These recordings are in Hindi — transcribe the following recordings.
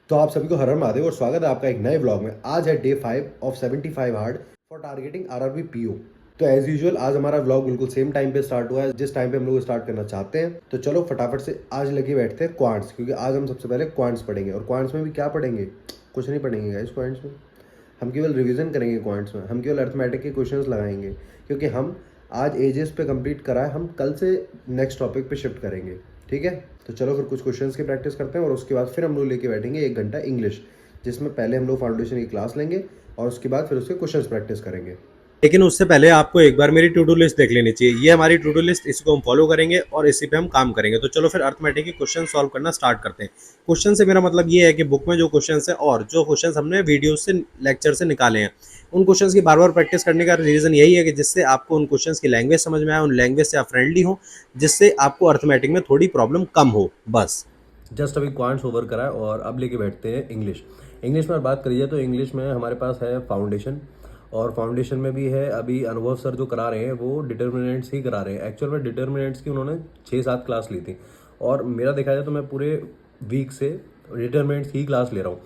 तो आप सभी को हर हर महादेव और स्वागत है आपका एक नए व्लॉग में। आज है day 5 of 75 hard for targeting RRB PO. तो एज यूजुअल आज हमारा व्लॉग बिल्कुल सेम टाइम पे स्टार्ट हुआ है जिस टाइम पे हम लोग स्टार्ट करना चाहते हैं। तो चलो फटाफट से आज लगे बैठते हैं क्वांट्स, क्योंकि आज हम सबसे पहले क्वांट्स पढ़ेंगे। और क्वांट्स में भी क्या पढ़ेंगे? कुछ नहीं पढ़ेंगे गाइस। क्वांट्स में हम केवल रिवीजन करेंगे। क्वांट्स में हम केवल अर्थमेटिक के क्वेश्चंस लगाएंगे, क्योंकि हम आज एजेस पे कंप्लीट करा है। हम कल से नेक्स्ट टॉपिक पे शिफ्ट करेंगे, ठीक है। तो चलो फिर कुछ क्वेश्चंस की प्रैक्टिस करते हैं और उसके बाद फिर हम लोग लेके बैठेंगे 1 घंटा इंग्लिश, जिसमें पहले हम लोग फाउंडेशन की क्लास लेंगे और उसके बाद फिर उसके क्वेश्चंस प्रैक्टिस करेंगे। लेकिन उससे पहले आपको एक बार मेरी टू डू लिस्ट देख लेनी चाहिए। ये हमारी टू डू लिस्ट, इसको हम फॉलो करेंगे और इसी पे हम काम करेंगे। तो चलो फिर अर्थमेटिक के क्वेश्चन सॉल्व करना स्टार्ट करते हैं। क्वेश्चन से मेरा मतलब ये है कि बुक में जो क्वेश्चन है और जो क्वेश्चन हमने वीडियो से लेक्चर से निकाले हैं, उन क्वेश्चन की बार बार प्रैक्टिस करने का रीज़न यही है कि जिससे आपको उन क्वेश्चन की लैंग्वेज समझ में आए, उन लैंग्वेज से आप फ्रेंडली हो, जिससे आपको अर्थमेटिक में थोड़ी प्रॉब्लम कम हो। बस जस्ट अभी क्वांट्स ओवर करा है और अब लेके बैठते हैं इंग्लिश। इंग्लिश में बात करिए तो इंग्लिश में हमारे पास है फाउंडेशन, और फाउंडेशन में भी है अभी अनुभव सर जो करा रहे हैं वो डिटर्मिनेंट्स ही करा रहे हैं। एक्चुअल में डिटर्मिनेंट्स की उन्होंने 6-7 क्लास ली थी, और मेरा देखा जाए तो मैं पूरे वीक से डिटर्मिनेंट्स ही क्लास ले रहा हूँ।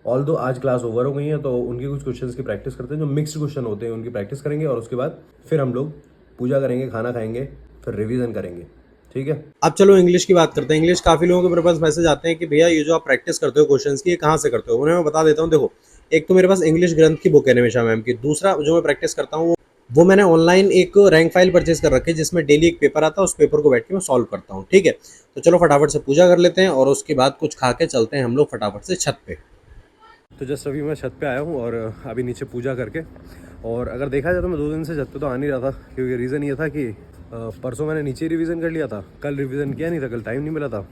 ऑल दो आज क्लास ओवर हो गई है, तो उनके कुछ क्वेश्चंस की प्रैक्टिस करते हैं। जो मिक्स्ड क्वेश्चन होते हैं उनकी प्रैक्टिस करेंगे और उसके बाद फिर हम लोग पूजा करेंगे, खाना खाएंगे, फिर रिवीजन करेंगे, ठीक है। अब चलो इंग्लिश की बात करते हैं। इंग्लिश काफ़ी लोगों के मेरे पास मैसेज आते हैं कि भैया ये जो आप प्रैक्टिस करते हो क्वेश्चंस की, ये कहाँ से करते हो? उन्हें मैं बता देता हूँ। देखो, एक तो मेरे पास इंग्लिश ग्रंथ की बुक है निमिषा मैम की। दूसरा जो मैं प्रैक्टिस करता हूँ वो मैंने ऑनलाइन एक रैंक फाइल परचेज कर रखी है, जिसमें डेली एक पेपर आता है। उस पेपर को बैठ के मैं सॉल्व करता हूँ, ठीक है। तो चलो फटाफट से पूजा कर लेते हैं और उसके बाद कुछ खा के चलते हैं हम लोग फटाफट से छत पे। तो जस्ट अभी मैं छत पे आया हूँ और अभी नीचे पूजा करके, और अगर देखा जाए तो मैं 2 दिन से छत पे तो आ नहीं रहा था, क्योंकि रीज़न ये था कि परसों मैंने नीचे रिवीजन कर लिया था, कल रिवीजन किया नहीं था, कल टाइम नहीं मिला था।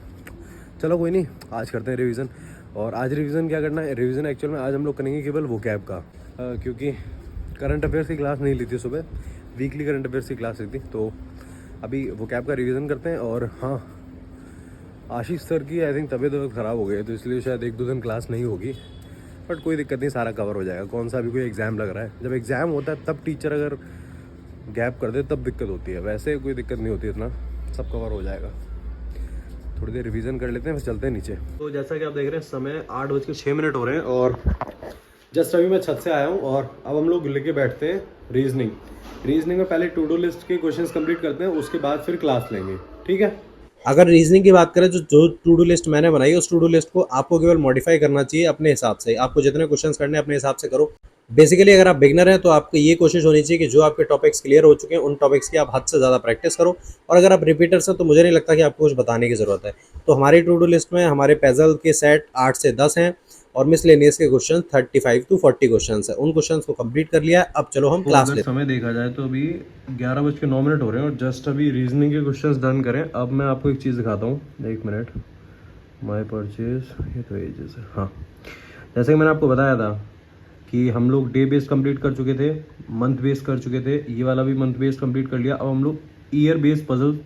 चलो कोई नहीं, आज करते हैं रिवीजन। और आज रिवीजन क्या करना है? रिवीजन एक्चुअल में आज हम लोग करेंगे केवल वोकैब का, क्योंकि करंट अफेयर्स की क्लास नहीं ली थी सुबह, वीकली करंट अफेयर्स की क्लास ली थी। तो अभी वोकैब का रिवीजन करते हैं। और हाँ, आशीष सर की आई थिंक तबीयत ख़राब हो गई है, तो इसलिए शायद 1-2 दिन क्लास नहीं होगी, बट कोई दिक्कत नहीं, सारा कवर हो जाएगा। कौन सा अभी कोई एग्ज़ाम लग रहा है? जब एग्ज़ाम होता है तब टीचर अगर गैप कर दे तब दिक्कत होती है, वैसे कोई दिक्कत नहीं होती, इतना सब कवर हो जाएगा। थोड़ी देर रिवीजन कर लेते हैं, फिर चलते हैं नीचे। तो जैसा कि आप देख रहे हैं समय 8:06 हो रहे हैं, और जस्ट अभी मैं छत से आया हूँ और अब हम लोग लेके बैठते हैं रीजनिंग। रीजनिंग में पहले टू डू लिस्ट के क्वेश्चंस कंप्लीट करते हैं, उसके बाद फिर क्लास लेंगे, ठीक है। अगर रीजनिंग की बात करें, जो टू डू लिस्ट मैंने बनाई है, उस टू डू लिस्ट को आपको केवल मॉडिफाई करना चाहिए अपने हिसाब से। आपको जितने क्वेश्चंस करने हैं अपने हिसाब से करो। बेसिकली अगर आप बिगनर हैं तो आपको ये कोशिश होनी चाहिए कि जो आपके टॉपिक्स क्लियर हो चुके हैं उन टॉपिक्स की आप हद से ज़्यादा प्रैक्टिस करो। और अगर आप रिपीटर्स हैं तो मुझे नहीं लगता कि आपको कुछ बताने की ज़रूरत है। तो हमारी टू डू लिस्ट में हमारे पेजल के सेट 8 से 10 हैं और मिसलेनियस के क्वेश्चन 35 to 40 क्वेश्चन है। उन क्वेश्चन को कंप्लीट कर लिया है। अब चलो हम क्लास लेते हैं। समय देखा जाए तो अभी 11:09 हो रहे हैं और जस्ट अभी रीजनिंग के क्वेश्चंस डन करें। अब मैं आपको एक चीज़ दिखाता हूँ, 1 मिनट। माय परचेज, ये तो एजेस है। हाँ, जैसे कि मैंने आपको बताया था कि हम लोग डे बेस्ड कंप्लीट कर चुके थे, मंथ बेस्ड कर चुके थे, ये वाला भी मंथ बेस्ड कंप्लीट कर लिया। अब हम लोग ईयर बेस्ड पजल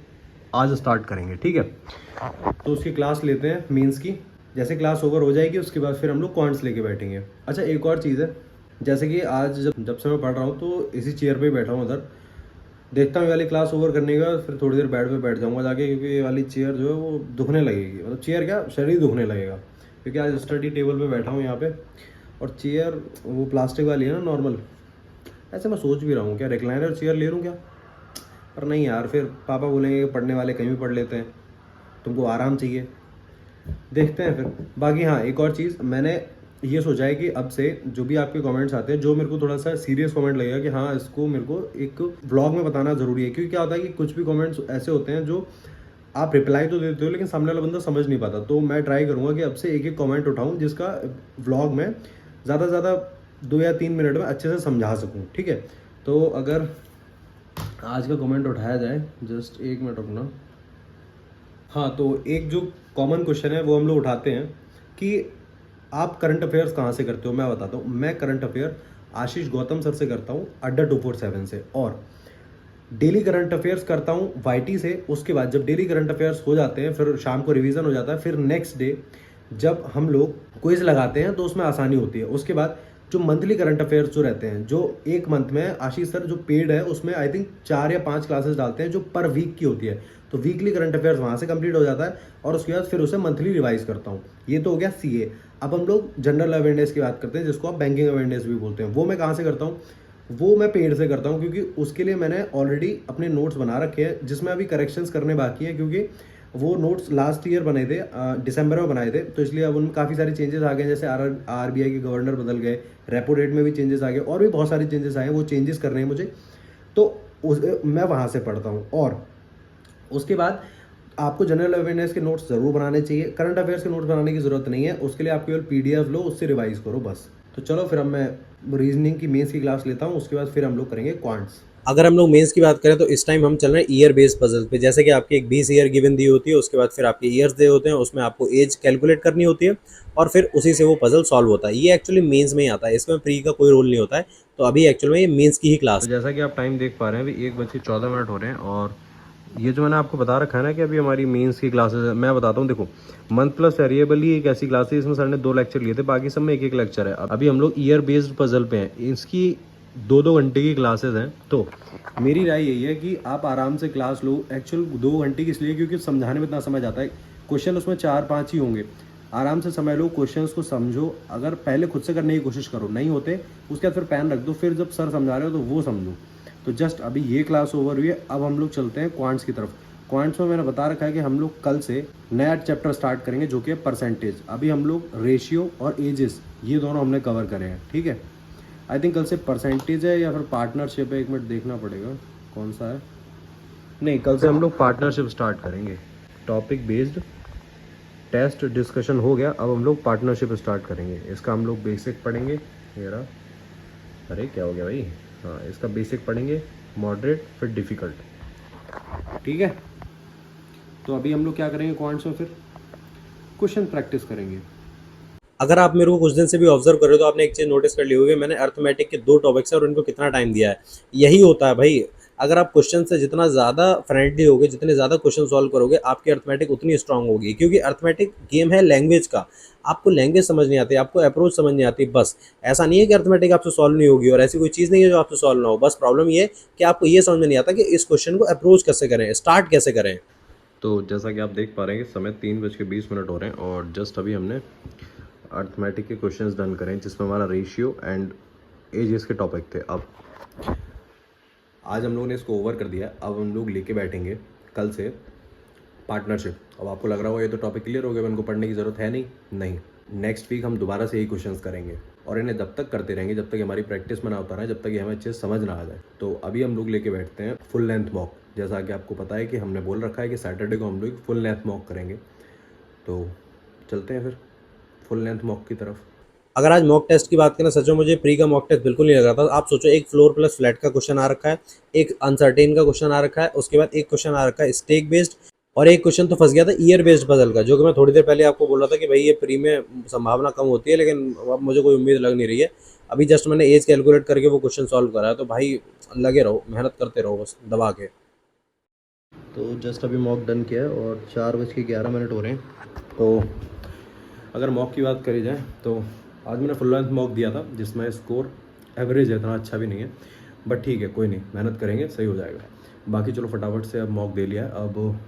आज स्टार्ट करेंगे, ठीक है। तो उसकी क्लास लेते हैं मीन्स की। जैसे क्लास ओवर हो जाएगी उसके बाद फिर हम लोग क्वांट्स लेके बैठेंगे। अच्छा, एक और चीज़ है, जैसे कि आज जब से मैं पढ़ रहा हूँ तो इसी चेयर पे ही बैठा हूँ उधर। देखता हूँ ये वाली क्लास ओवर करने के बाद फिर थोड़ी देर बेड पे बैठ जाऊँगा जाके, क्योंकि ये वाली चेयर जो है वो दुखने लगेगी। मतलब चेयर क्या, शरीर दुखने लगेगा, क्योंकि आज स्टडी टेबल पे बैठा हूँ यहाँ पे, और चेयर वो प्लास्टिक वाली है ना, नॉर्मल। ऐसे मैं सोच भी रहा हूँ क्या रिक्लाइनर चेयर ले लूँ क्या, पर नहीं यार, फिर पापा बोलेंगे कि पढ़ने वाले कहीं भी पढ़ लेते हैं, तुमको आराम चाहिए। देखते हैं फिर। बाकी हाँ, एक और चीज़ मैंने ये सोचा है कि अब से जो भी आपके कमेंट्स आते हैं, जो मेरे को थोड़ा सा सीरियस कमेंट लगेगा कि हाँ इसको मेरे को एक व्लॉग में बताना ज़रूरी है, क्योंकि क्या होता है कि कुछ भी कमेंट्स ऐसे होते हैं जो आप रिप्लाई तो देते हो लेकिन सामने वाला बंदा समझ नहीं पाता। तो मैं ट्राई करूँगा कि अब से एक एक कमेंट उठाऊँ जिसका व्लॉग में ज़्यादा से ज़्यादा 2 या 3 मिनट में अच्छे से समझा सकूँ, ठीक है। तो अगर आज का कमेंट उठाया जाए, जस्ट 1 मिनट रुकना। हाँ, तो एक जो कॉमन क्वेश्चन है वो हम लोग उठाते हैं कि आप करंट अफेयर्स कहाँ से करते हो। मैं बताता हूँ, मैं करंट अफेयर आशीष गौतम सर से करता हूँ, अड्डा 247 से, और डेली करंट अफेयर्स करता हूँ वाईटी से। उसके बाद जब डेली करंट अफेयर्स हो जाते हैं, फिर शाम को रिवीजन हो जाता है, फिर नेक्स्ट डे जब हम लोग क्विज लगाते हैं तो उसमें आसानी होती है। उसके बाद जो मंथली करंट अफेयर्स जो रहते हैं, जो एक मंथ में आशीष सर जो पेड है उसमें आई थिंक 4 या 5 क्लासेस डालते हैं जो पर वीक की होती है। तो वीकली करंट अफेयर्स वहाँ से कंप्लीट हो जाता है और उसके बाद फिर उसे मंथली रिवाइज करता हूँ। ये तो हो गया सीए। अब हम लोग जनरल अवेयरनेस की बात करते हैं, जिसको आप बैंकिंग अवेयरनेस भी बोलते हैं। वो मैं कहाँ से करता हूँ? वो मैं पेड से करता हूँ, क्योंकि उसके लिए मैंने ऑलरेडी अपने नोट्स बना रखे हैं, जिसमें अभी करेक्शंस करने बाकी हैं, क्योंकि वो नोट्स लास्ट ईयर बने थे, दिसंबर में बनाए थे, तो इसलिए अब उनमें काफ़ी सारे चेंजेस आ गए। जैसे RBI के गवर्नर बदल गए, रेपो रेट में भी चेंजेस आ गए, और भी बहुत सारे चेंजेस आए हैं, वो चेंजेस करने हैं मुझे, तो मैं वहाँ से पढ़ता हूँ। और उसके बाद आपको जनरल अवेयरनेस के नोट्स ज़रूर बनाने चाहिए। करंट अफेयर्स के नोट्स बनाने की ज़रूरत नहीं है, उसके लिए आप केवल PDF लो, उससे रिवाइज करो बस। तो चलो फिर अब मैं रीजनिंग की मेंस की क्लास लेता हूँ, उसके बाद फिर हम लोग करेंगे क्वांट्स। अगर हम लोग मेंस की बात करें तो इस टाइम हम चल रहे हैं ईयर बेस्ड पजल पे। जैसे कि आपकी एक 20 ईयर गिवन दी होती है, उसके बाद फिर आपके ईयर्स दे होते हैं, उसमें आपको एज कैलकुलेट करनी होती है और फिर उसी से वो पजल सॉल्व होता है। ये एक्चुअली मेंस में ही आता है, इसमें प्री का कोई रोल नहीं होता है। तो अभी एक्चुअल में ये मेंस की ही क्लास तो जैसा कि आप टाइम देख पा रहे हैं, अभी 1:14 हो रहे हैं, और ये जो मैंने आपको बता रखा है ना कि अभी हमारी मेंस की क्लासेस है, मैं बताता हूँ। देखो, मंथ प्लस वेरिएबल ही एक ऐसी क्लास है, इसमें सर ने 2 लेक्चर लिए थे, बाकी सब में 1-1 लेक्चर है। अभी हम लोग ईयर बेस्ड पजल पे हैं, इसकी 2-2 घंटे की क्लासेस हैं। तो मेरी राय यही है कि आप आराम से क्लास लो। एक्चुअल 2 घंटे की इसलिए क्योंकि समझाने में इतना समझ आता है, क्वेश्चन उसमें 4-5 ही होंगे। आराम से समझ लो, क्वेश्चंस को समझो। अगर पहले खुद से करने की कोशिश करो, नहीं होते उसके बाद फिर पेन रख दो, फिर जब सर समझा रहे हो तो वो समझो। तो जस्ट अभी ये क्लास ओवर हुई है, अब हम लोग चलते हैं क्वांट्स की तरफ। क्वांट्स में मैंने बता रखा है कि हम लोग कल से नया चैप्टर स्टार्ट करेंगे, जो कि है परसेंटेज। अभी हम लोग रेशियो और एजेस, ये दोनों हमने कवर करे हैं, ठीक है। आई थिंक कल से परसेंटेज है या फिर पार्टनरशिप है, 1 मिनट देखना पड़ेगा कौन सा है। नहीं, कल से हम लोग पार्टनरशिप स्टार्ट करेंगे। टॉपिक बेस्ड टेस्ट डिस्कशन हो गया, अब हम लोग पार्टनरशिप स्टार्ट करेंगे। इसका हम लोग बेसिक पढ़ेंगे। ये रहा, अरे क्या हो गया भाई, हाँ, इसका बेसिक पढ़ेंगे, मॉडरेट, फिर डिफ़िकल्ट, ठीक है। तो अभी हम लोग क्या करेंगे क्वांट्स में, फिर क्वेश्चन प्रैक्टिस करेंगे। अगर आप मेरे को कुछ दिन से भी ऑब्जर्व कर रहे हो तो आपने एक चीज़ नोटिस कर ली होगी, मैंने अर्थमेटिक के 2 टॉपिक्स है और उनको कितना टाइम दिया है। यही होता है भाई, अगर आप क्वेश्चन से जितना ज़्यादा फ्रेंडली होगे, जितने ज़्यादा क्वेश्चन सॉल्व करोगे, आपकी अर्थमेटिक उतनी स्ट्रांग होगी। क्योंकि अर्थमेटिक गेम है लैंग्वेज का। आपको लैंग्वेज समझ नहीं आती, आपको अप्रोच समझ नहीं आती, बस। ऐसा नहीं है कि अर्थमेटिक आपसे सॉल्व नहीं होगी, और ऐसी कोई चीज़ नहीं है जो आपसे सॉल्व ना हो। बस प्रॉब्लम ये है कि आपको ये समझ में नहीं आता कि इस क्वेश्चन को अप्रोच कैसे करें, स्टार्ट कैसे करें। तो जैसा कि आप देख पा रहे हैं कि समय 3:20 हो रहे हैं, और जस्ट अभी हमने अर्थमेटिक के क्वेश्चंस डन करें, जिसमें हमारा रेशियो एंड एजेस के टॉपिक थे। अब आज हम लोगों ने इसको ओवर कर दिया, अब हम लोग लेके बैठेंगे कल से पार्टनरशिप। अब आपको लग रहा होगा ये तो टॉपिक क्लियर हो गया, इनको पढ़ने की ज़रूरत है नहीं। नेक्स्ट वीक हम दोबारा से यही क्वेश्चंस करेंगे, और इन्हें जब तक करते रहेंगे जब तक हमारी प्रैक्टिस में ना होता रहे, जब तक ये हमें अच्छे से समझ ना आ जाए। तो अभी हम लोग लेके बैठते हैं फुल लेंथ मॉक। जैसा कि आपको पता है कि हमने बोल रखा है कि सैटरडे को हम लोग फुल लेंथ मॉक करेंगे। तो चलते हैं फिर फुल लेंथ मॉक की तरफ। अगर आज मॉक टेस्ट की बात करें, सच में मुझे प्री का मॉक टेस्ट बिल्कुल नहीं लग रहा था। आप सोचो, एक फ्लोर प्लस फ्लैट का क्वेश्चन आ रखा है, एक अनसर्टेन का क्वेश्चन आ रखा है, उसके बाद एक क्वेश्चन आ रखा है स्टेक बेस्ड, और एक क्वेश्चन तो फंस गया था ईयर बेस्ड पजल का, जो कि मैं थोड़ी देर पहले आपको बोल रहा था कि भाई ये प्री में संभावना कम होती है, लेकिन अब मुझे कोई उम्मीद लग नहीं रही है। अभी जस्ट मैंने एज कैलकुलेट करके वो क्वेश्चन सॉल्व करा है। तो भाई लगे रहो, मेहनत करते रहो बस दबा के। तो जस्ट अभी मॉक डन किया है और 4:11 हो रहे हैं। तो अगर मॉक की बात करी जाए तो आज मैंने फुल लेंथ मॉक दिया था, जिसमें स्कोर एवरेज है, इतना अच्छा भी नहीं है, बट ठीक है, कोई नहीं, मेहनत करेंगे, सही हो जाएगा। बाकी चलो फटाफट से अब मॉक दे लिया है, अब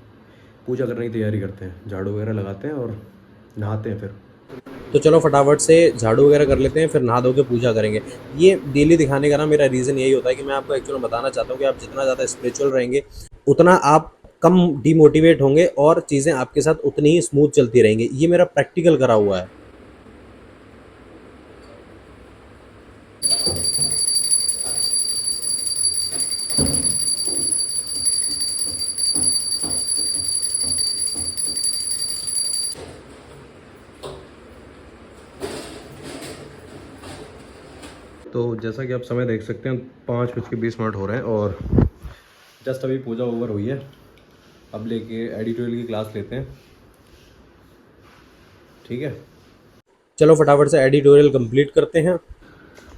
पूजा करने की तैयारी करते हैं, झाड़ू वगैरह लगाते हैं और नहाते हैं फिर। तो चलो फटाफट से झाड़ू वगैरह कर लेते हैं, फिर नहा धो के पूजा करेंगे। ये डेली दिखाने का ना मेरा रीज़न यही होता है कि मैं आपको एक्चुअली बताना चाहता हूँ कि आप जितना ज़्यादा स्पिरिचुअल रहेंगे, उतना आप कम डीमोटिवेट होंगे और चीज़ें आपके साथ उतनी ही स्मूथ चलती रहेंगी। ये मेरा प्रैक्टिकल करा हुआ है। तो जैसा कि आप समय देख सकते हैं 5:20 हो रहे हैं, और जस्ट अभी पूजा ओवर हुई है। अब लेके एडिटोरियल की क्लास लेते हैं, ठीक है। चलो फटाफट से एडिटोरियल कंप्लीट करते हैं।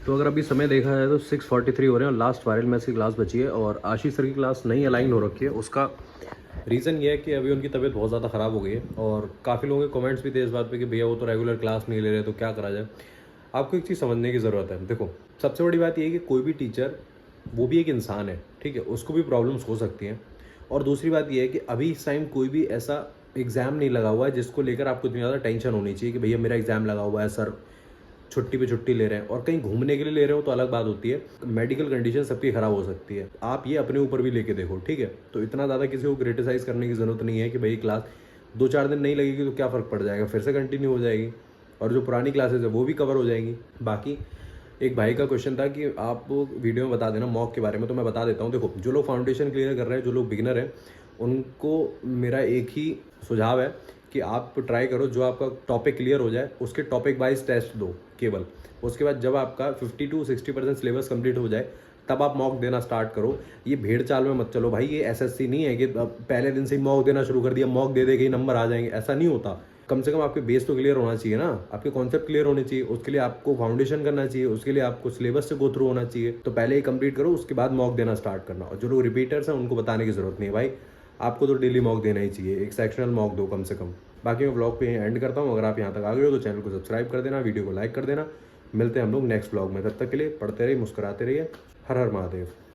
तो अगर अभी समय देखा जाए तो 6:43 हो रहे हैं, और लास्ट वायरल मैथ्स की क्लास बची है, और आशीष सर की क्लास नहीं अलाइन हो रखी है। उसका रीज़न ये है कि अभी उनकी तबीयत बहुत ज़्यादा ख़राब हो गई है, और काफ़ी लोगों के कमेंट्स भी थे इस बात पे कि भैया वो तो रेगुलर क्लास नहीं ले रहे, तो क्या करा जाए। आपको एक चीज़ समझने की ज़रूरत है। देखो, सबसे बड़ी बात ये है कि कोई भी टीचर, वो भी एक इंसान है, ठीक है, उसको भी प्रॉब्लम्स हो सकती हैं। और दूसरी बात ये है कि अभी इस टाइम कोई भी ऐसा एग्ज़ाम नहीं लगा हुआ है जिसको लेकर आपको इतनी ज़्यादा टेंशन होनी चाहिए कि भैया मेरा एग्ज़ाम लगा हुआ है सर, छुट्टी पे छुट्टी ले रहे हैं, और कहीं घूमने के लिए ले रहे हो तो अलग बात होती है। मेडिकल कंडीशन सबकी ख़राब हो सकती है, आप ये अपने ऊपर भी लेके देखो, ठीक है। तो इतना ज़्यादा किसी को क्रिटिसाइज़ करने की ज़रूरत नहीं है कि भाई क्लास 2-4 दिन नहीं लगेगी तो क्या फ़र्क पड़ जाएगा, फिर से कंटिन्यू हो जाएगी और जो पुरानी क्लासेज है वो भी कवर हो जाएंगी। बाकी एक भाई का क्वेश्चन था कि आप वीडियो में बता देना मॉक के बारे में, तो मैं बता देता हूँ। देखो, जो लोग फाउंडेशन क्लियर कर रहे हैं, जो लोग बिगिनर हैं, उनको मेरा एक ही सुझाव है कि आप ट्राई करो जो आपका टॉपिक क्लियर हो जाए उसके टॉपिक वाइज टेस्ट दो केवल। उसके बाद जब आपका 50 to 60% सिलेबस कंप्लीट हो जाए तब आप मॉक देना स्टार्ट करो। ये भेड़ चाल में मत चलो भाई, ये एसएससी नहीं है कि पहले दिन से ही मॉक देना शुरू कर दिया, मॉक दे दे के ही नंबर आ जाएंगे, ऐसा नहीं होता। कम से कम आपके बेस तो क्लियर होना चाहिए ना, आपके कॉन्सेप्ट क्लियर होने चाहिए, उसके लिए आपको फाउंडेशन करना चाहिए, उसके लिए आपको सिलेबस से गो थ्रू होना चाहिए। तो पहले ही कंप्लीट करो, उसके बाद मॉक देना स्टार्ट करना। और जो लोग रिपीटर्स हैं उनको बताने की जरूरत नहीं है भाई, आपको तो डेली मॉक देना ही चाहिए, एक सेक्शनल मॉक दो कम से कम। बाकी मैं ब्लॉग पे एंड करता हूँ। अगर आप यहाँ तक आ गए हो तो चैनल को सब्सक्राइब कर देना, वीडियो को लाइक कर देना। मिलते हैं हम लोग नेक्स्ट ब्लॉग में, तब तक के लिए पढ़ते रहिए, मुस्कुराते रहिए। हर हर महादेव।